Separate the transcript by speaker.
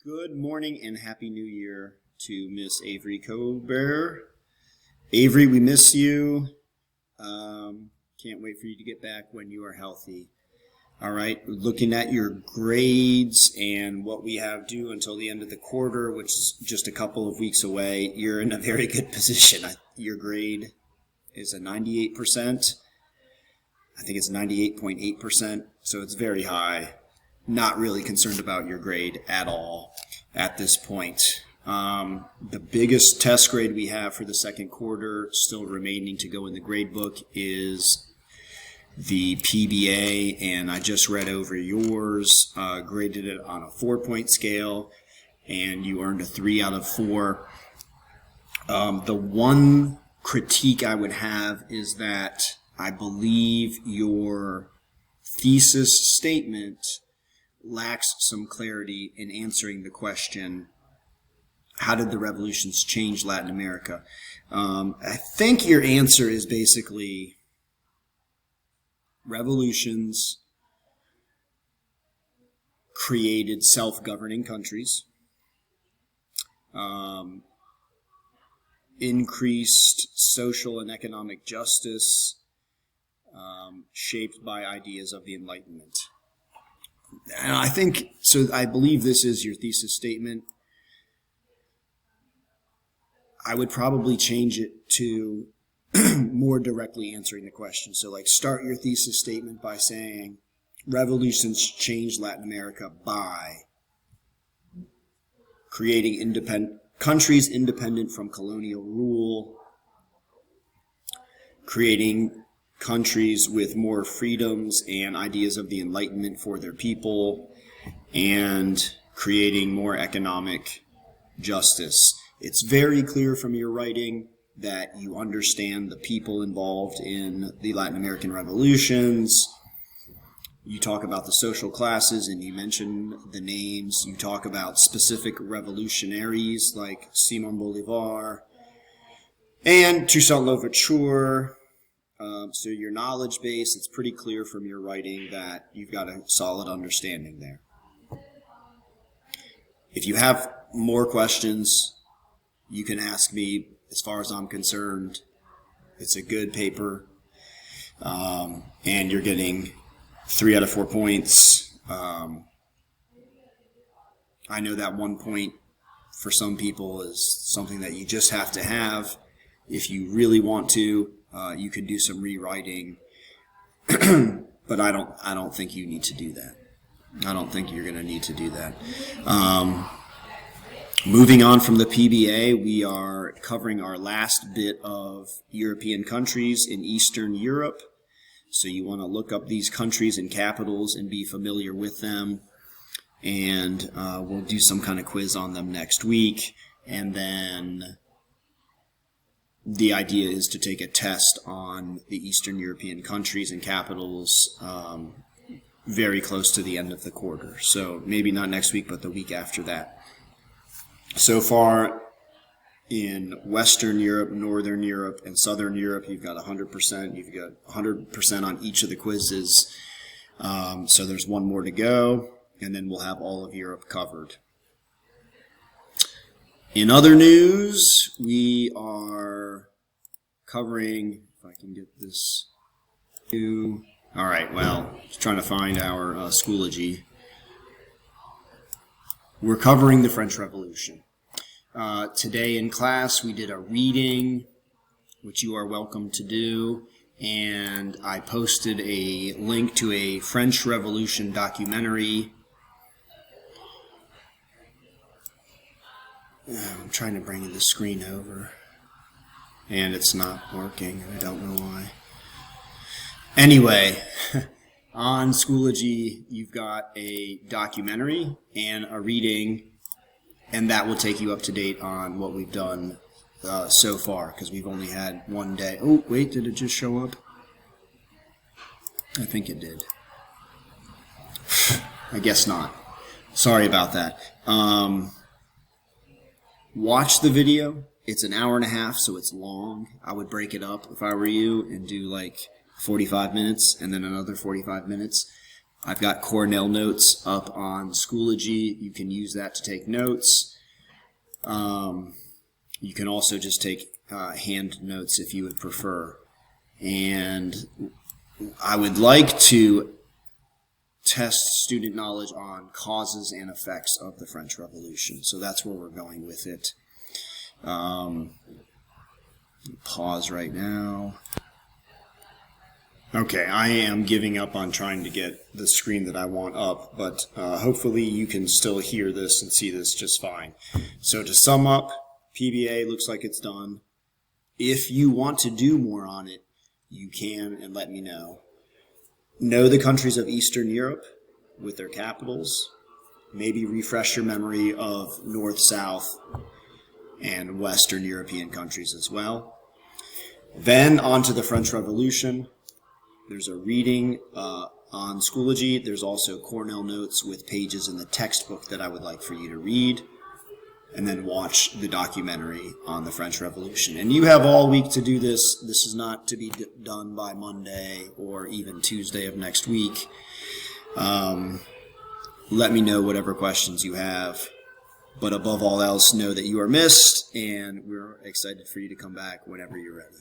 Speaker 1: Good morning and Happy New Year to Miss Avery Cober. Avery, we miss you. Can't wait for you to get back when you are healthy. All right, looking at your grades and what we have due until the end of the quarter, which is just a couple of weeks away, you're in a very good position. Your grade is a 98%. I think it's 98.8%, so it's very high. Not really concerned about your grade at all at this point. The biggest test grade we have for the second quarter, still remaining to go in the grade book, is the PBA, and I just read over yours, graded it on a 4-point scale, and you earned a 3 out of 4. The one critique I would have is that I believe your thesis statement lacks some clarity in answering the question, how did the revolutions change Latin America? I think your answer is basically revolutions created self-governing countries, increased social and economic justice, shaped by ideas of the Enlightenment. And I believe this is your thesis statement. I would probably change it to more directly answering the question. So start your thesis statement by saying revolutions changed Latin America by creating countries independent from colonial rule, creating countries with more freedoms and ideas of the Enlightenment for their people, and creating more economic justice. It's very clear from your writing that you understand the people involved in the Latin American revolutions. You talk about the social classes and you mention the names. You talk about specific revolutionaries like Simón Bolívar and Toussaint Louverture. So your knowledge base, it's pretty clear from your writing that you've got a solid understanding there. If you have more questions, you can ask me. As far as I'm concerned, it's a good paper, and you're getting 3 out of 4 points. I know that 1 point for some people is something that you just have to have. If you really want to, you could do some rewriting, but I don't think you need to do that. I don't think you're going to need to do that. Moving on from the PBA, we are covering our last bit of European countries in Eastern Europe. So you want to look up these countries and capitals and be familiar with them. And we'll do some kind of quiz on them next week. And then the idea is to take a test on the Eastern European countries and capitals very close to the end of the quarter. So maybe not next week, but the week after that. So far, in Western Europe, Northern Europe, and Southern Europe, you've got 100%. You've got 100% on each of the quizzes. So there's one more to go, and then we'll have all of Europe covered. In other news, we are covering, if I can get this to, all right, well, just trying to find our Schoology. We're covering the French Revolution. Today in class we did a reading, which you are welcome to do, and I posted a link to a French Revolution documentary. I'm trying to bring the screen over, and it's not working. I don't know why. Anyway, on Schoology, you've got a documentary and a reading, and that will take you up to date on what we've done so far, because we've only had one day. Oh, wait, did it just show up? I think it did. I guess not. Sorry about that. Watch the video. It's an hour and a half, so it's long. I would break it up if I were you and do 45 minutes and then another 45 minutes. I've got Cornell notes up on Schoology. You can use that to take notes. You can also just take hand notes if you would prefer. And I would like to test student knowledge on causes and effects of the French Revolution. So that's where we're going with it. Pause right now. Okay, I am giving up on trying to get the screen that I want up, but hopefully you can still hear this and see this just fine. So to sum up, PBA looks like it's done. If you want to do more on it, you can, and let me know. Know the countries of Eastern Europe with their capitals. Maybe refresh your memory of North, South, and Western European countries as well. Then on to the French Revolution. There's a reading on Schoology. There's also Cornell notes with pages in the textbook that I would like for you to read. And then watch the documentary on the French Revolution. And you have all week to do this. This is not to be done by Monday or even Tuesday of next week. Let me know whatever questions you have. But above all else, know that you are missed, and we're excited for you to come back whenever you're ready.